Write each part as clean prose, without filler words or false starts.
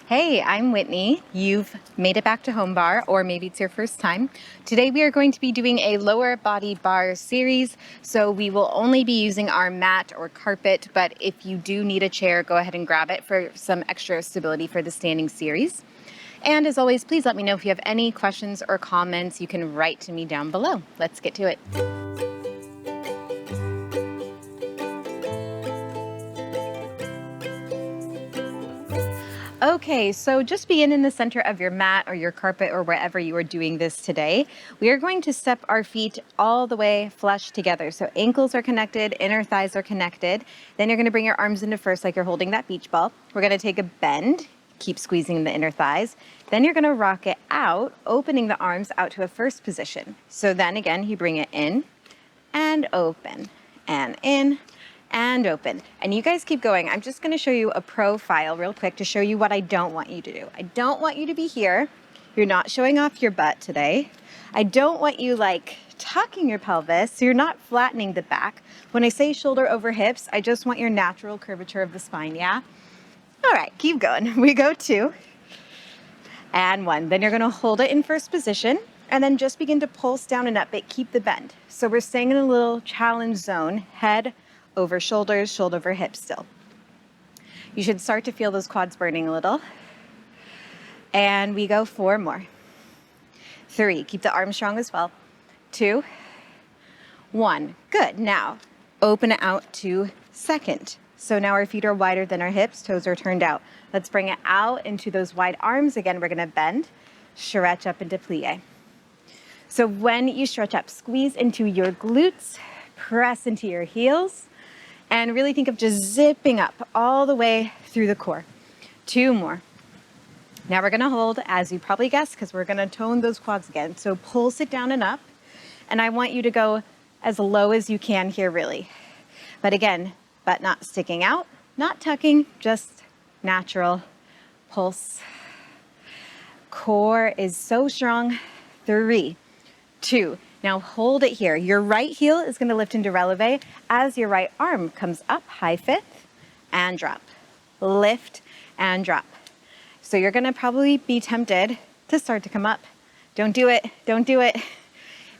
Hey, I'm Whitney. You've made it back to home bar, or maybe it's your first time. Today we are going to be doing a lower body bar series, so we will only be using our mat or carpet, but if you do need a chair, go ahead and grab it for some extra stability for the standing series. And as always, please let me know if you have any questions or comments. You can write to me down below. Let's get to it. Okay, so just begin in the center of your mat or your carpet or wherever you are doing this today. We are going to step our feet all the way flush together. So ankles are connected, inner thighs are connected. Then you're going to bring your arms into first like you're holding that beach ball. We're going to take a bend, keep squeezing the inner thighs. Then you're going to rock it out, opening the arms out to a first position. So then again, you bring it in and open and in and open. And you guys keep going. I'm just gonna show you a profile real quick to show you what I don't want you to do. I don't want you to be here. You're not showing off your butt today. I don't want you like tucking your pelvis, so you're not flattening the back. When I say shoulder over hips, I just want your natural curvature of the spine, yeah? All right, keep going. We go 2 and 1. Then you're gonna hold it in first position and then just begin to pulse down and up, but keep the bend. So we're staying in a little challenge zone, head over shoulders, shoulder over hips still. You should start to feel those quads burning a little. And we go 4 more. 3, keep the arms strong as well. 2, 1, good. Now, open it out to second. So now our feet are wider than our hips, toes are turned out. Let's bring it out into those wide arms. Again, we're gonna bend, stretch up into plie. So when you stretch up, squeeze into your glutes, press into your heels, and really think of just zipping up all the way through the core. 2 more. Now we're gonna hold, as you probably guessed, because we're gonna tone those quads again. So pulse it down and up. And I want you to go as low as you can here, really. But again, butt not sticking out, not tucking, just natural pulse. Core is so strong. 3, 2. Now hold it here. Your right heel is going to lift into releve as your right arm comes up, high fifth, and drop. Lift and drop. So you're going to probably be tempted to start to come up. Don't do it. Don't do it.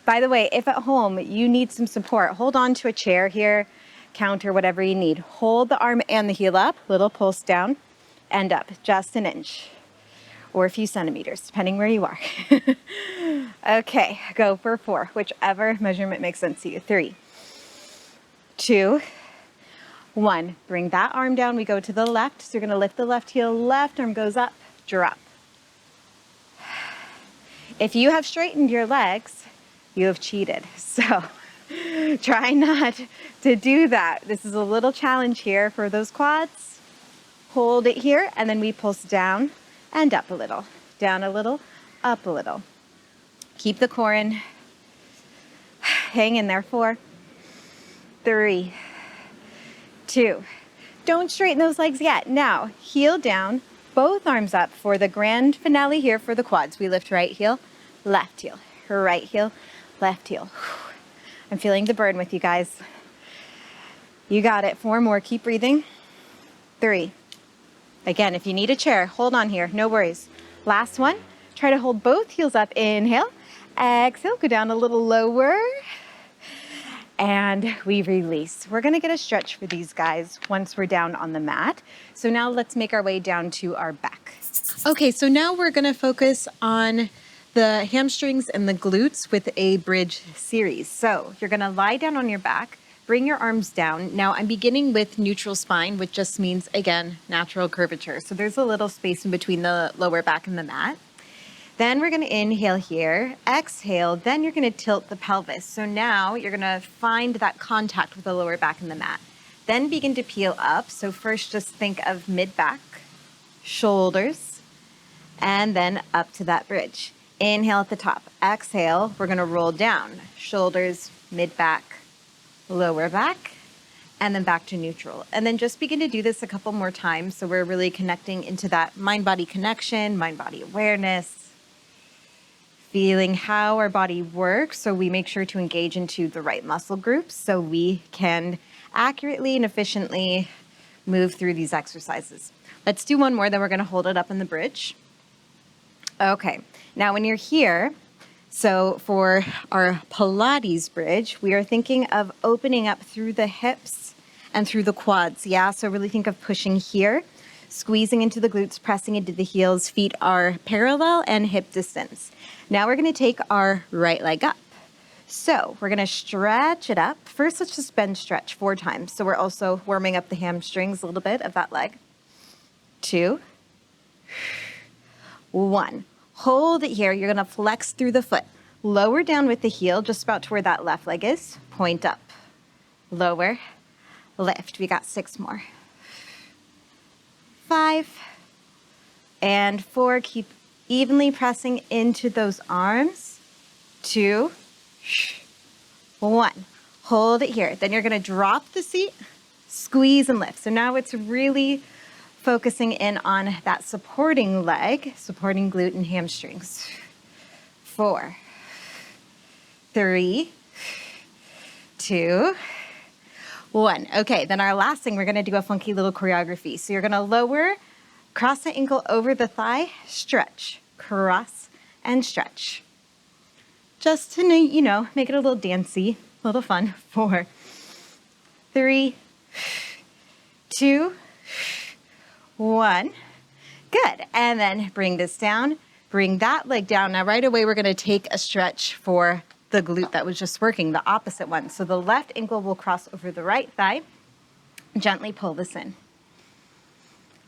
By the way, if at home you need some support, hold on to a chair here, counter, whatever you need. Hold the arm and the heel up, little pulse down and up, just an inch. Or a few centimeters, depending where you are. Okay, go for 4, whichever measurement makes sense to you. 3, 2, 1. Bring that arm down. We go to the left. So you're gonna lift the left heel, left arm goes up, drop. If you have straightened your legs, you have cheated. So try not to do that. This is a little challenge here for those quads. Hold it here, and then we pulse down and up a little, down a little, up a little. Keep the core in. Hang in there. 4, 3, 2. Don't straighten those legs yet. Now, heel down, both arms up for the grand finale here for the quads. We lift right heel, left heel, left heel. I'm feeling the burn with you guys. You got it. 4 more. Keep breathing. 3. Again, if you need a chair, hold on here, no worries. Last one, try to hold both heels up, inhale, exhale, go down a little lower, and we release. We're gonna get a stretch for these guys once we're down on the mat. So now let's make our way down to our back. Okay, so now we're gonna focus on the hamstrings and the glutes with a bridge series. So you're gonna lie down on your back, bring your arms down. Now I'm beginning with neutral spine, which just means, again, natural curvature. So there's a little space in between the lower back and the mat. Then we're gonna inhale here, exhale, then you're gonna tilt the pelvis. So now you're gonna find that contact with the lower back and the mat. Then begin to peel up. So first just think of mid-back, shoulders, and then up to that bridge. Inhale at the top, exhale, we're gonna roll down, shoulders, mid-back, lower back, and then back to neutral. And then just begin to do this a couple more times. So we're really connecting into that mind-body connection, mind-body awareness, feeling how our body works. So we make sure to engage into the right muscle groups so we can accurately and efficiently move through these exercises. Let's do one more, then we're gonna hold it up in the bridge. Okay, now when you're here, so for our Pilates bridge, we are thinking of opening up through the hips and through the quads, yeah? So really think of pushing here, squeezing into the glutes, pressing into the heels, feet are parallel and hip distance. Now we're gonna take our right leg up. So we're gonna stretch it up. First, let's just bend stretch 4 times. So we're also warming up the hamstrings a little bit of that leg. 2, 1. Hold it here. You're gonna flex through the foot. Lower down with the heel, just about to where that left leg is. Point up. Lower, lift. We got 6 more. 5 and 4. Keep evenly pressing into those arms. 2, 1. Hold it here. Then you're gonna drop the seat, squeeze and lift. So now it's really focusing in on that supporting leg, supporting glute and hamstrings. 4, 3, 2, 1. Okay, then our last thing, we're gonna do a funky little choreography. So you're gonna lower, cross the ankle over the thigh, stretch, cross and stretch. Just to, you know, make it a little dancey, a little fun. 4, 3, 2, 1. Good. And then bring this down, bring that leg down. Now right away we're going to take a stretch for the glute that was just working, the opposite one. So the left ankle will cross over the right thigh. Gently pull this in.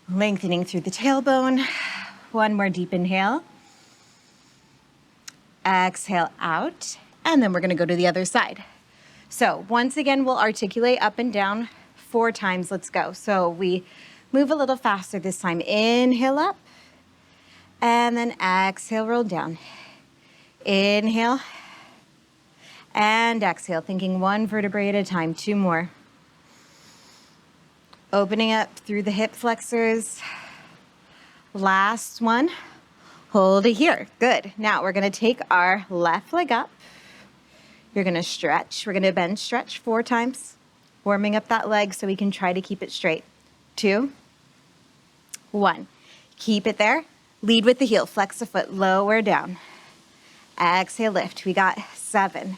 Lengthening through the tailbone. One more deep inhale. Exhale out. And then we're going to go to the other side. So once again, we'll articulate up and down 4 times. Let's go. So we move a little faster this time. Inhale up. And then exhale, roll down. Inhale. And exhale, thinking 1 vertebrae at a time. 2 more. Opening up through the hip flexors. Last one. Hold it here. Good. Now we're going to take our left leg up. You're going to stretch. We're going to bend stretch 4 times. Warming up that leg so we can try to keep it straight. 2, 1. Keep it there. Lead with the heel. Flex the foot. Lower down. Exhale, lift. We got 7.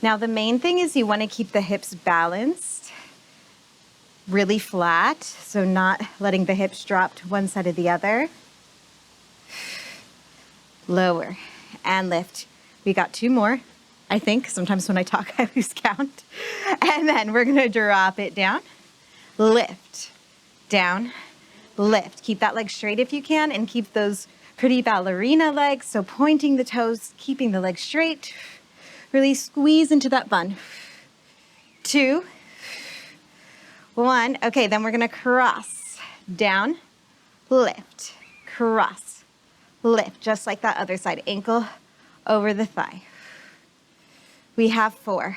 Now the main thing is you want to keep the hips balanced, really flat, so not letting the hips drop to one side or the other. Lower and lift. We got 2 more, I think. Sometimes when I talk, I lose count. And then we're going to drop it down, lift, down, lift. Keep that leg straight if you can, and keep those pretty ballerina legs. So pointing the toes, keeping the legs straight. Really squeeze into that bun. 2, 1. Okay, then we're going to cross, down, lift, cross, lift, just like that other side. Ankle over the thigh. We have 4,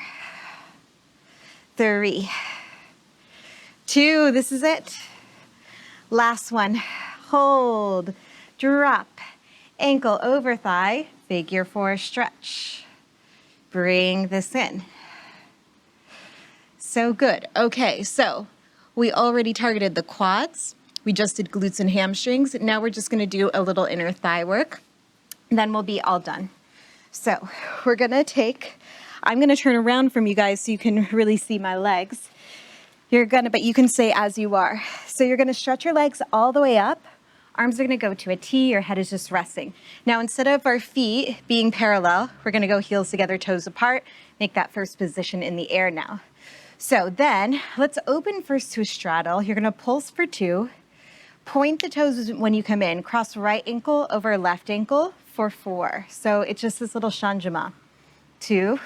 3, 2. This is it. Last one. Hold, drop, ankle over thigh, figure 4 stretch. Bring this in. So good. Okay, so we already targeted the quads. We just did glutes and hamstrings. Now we're just going to do a little inner thigh work. Then we'll be all done. So we're going to take, I'm going to turn around from you guys so you can really see my legs. But you can stay as you are. So you're going to stretch your legs all the way up. Arms are going to go to a T, your head is just resting. Now, instead of our feet being parallel, we're going to go heels together, toes apart, make that first position in the air now. So then, let's open first to a straddle. You're going to pulse for 2. Point the toes when you come in. Cross right ankle over left ankle for 4. So it's just this little shanjama. 2,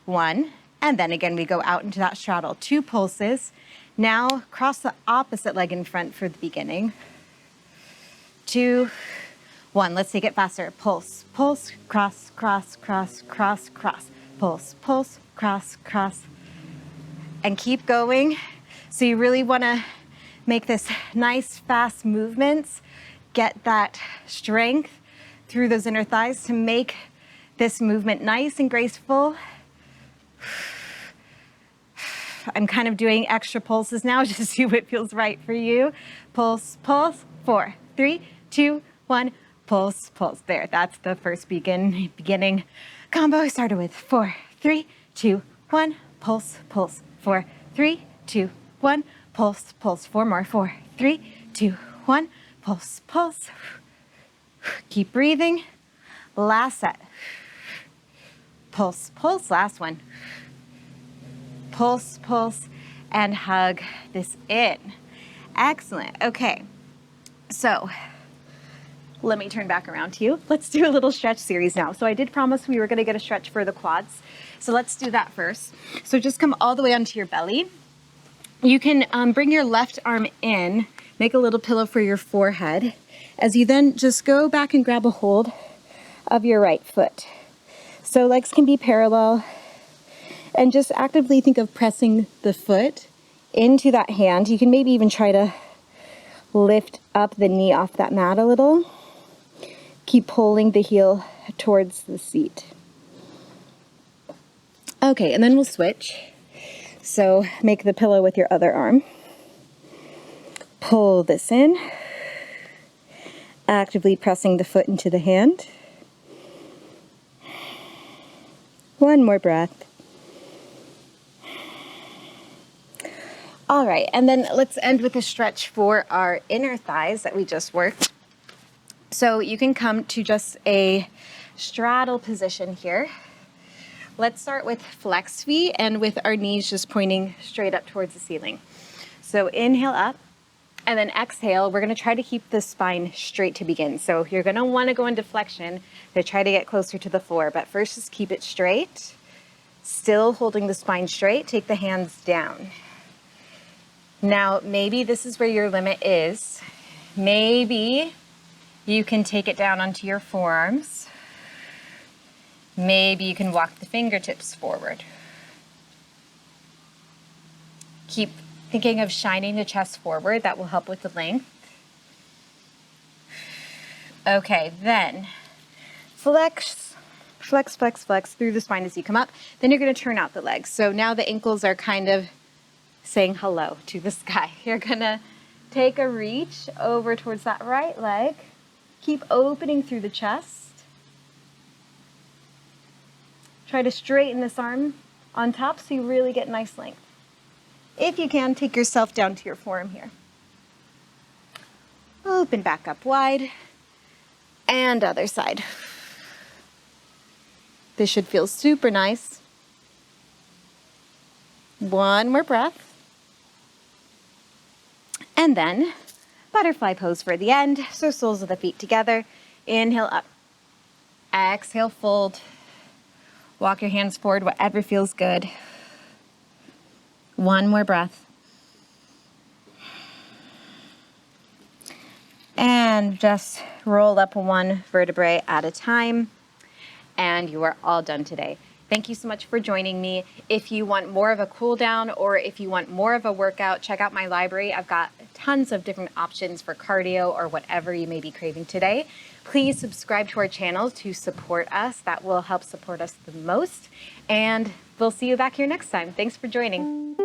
1, and then again we go out into that straddle. 2 pulses. Now cross the opposite leg in front for the beginning. 2, 1. Let's take it faster. Pulse, pulse, cross, cross, cross, cross, cross. Pulse, pulse, cross, cross. And keep going. So you really want to make this nice, fast movements. Get that strength through those inner thighs to make this movement nice and graceful. I'm kind of doing extra pulses now just to see what feels right for you. Pulse, pulse, 4, 3, 2, 1, pulse, pulse. There, that's the first beginning combo I started with. 4, 3, 2, 1, pulse, pulse. 4, 3, 2, 1, pulse, pulse. 4 more. 4, 3, 2, 1, pulse, pulse. Keep breathing. Last set. Pulse, pulse. Last one. Pulse, pulse, and hug this in. Excellent. Okay, so let me turn back around to you. Let's do a little stretch series now. So I did promise we were going to get a stretch for the quads. So let's do that first. So just come all the way onto your belly. You can bring your left arm in, make a little pillow for your forehead, as you then just go back and grab a hold of your right foot. So legs can be parallel, and just actively think of pressing the foot into that hand. You can maybe even try to lift up the knee off that mat a little. Keep pulling the heel towards the seat. Okay, and then we'll switch. So make the pillow with your other arm. Pull this in, actively pressing the foot into the hand. One more breath. All right, and then let's end with a stretch for our inner thighs that we just worked. So you can come to just a straddle position here. Let's start with flex feet and with our knees just pointing straight up towards the ceiling. So inhale up, and then exhale. We're gonna try to keep the spine straight to begin. So you're gonna wanna go into flexion to try to get closer to the floor, but first just keep it straight. Still holding the spine straight, take the hands down. Now, maybe this is where your limit is. Maybe you can take it down onto your forearms. Maybe you can walk the fingertips forward. Keep thinking of shining the chest forward. That will help with the length. Okay, then flex, flex, flex, flex through the spine as you come up. Then you're going to turn out the legs. So now the ankles are kind of saying hello to the sky. You're gonna take a reach over towards that right leg. Keep opening through the chest. Try to straighten this arm on top so you really get nice length. If you can, take yourself down to your forearm here. Open back up wide. And other side. This should feel super nice. One more breath. And then butterfly pose for the end. So soles of the feet together. Inhale up. Exhale, fold. Walk your hands forward, whatever feels good. One more breath. And just roll up one vertebrae at a time. And you are all done today. Thank you so much for joining me. If you want more of a cool down or if you want more of a workout, check out my library. I've got tons of different options for cardio or whatever you may be craving today. Please subscribe to our channel to support us. That will help support us the most. And we'll see you back here next time. Thanks for joining.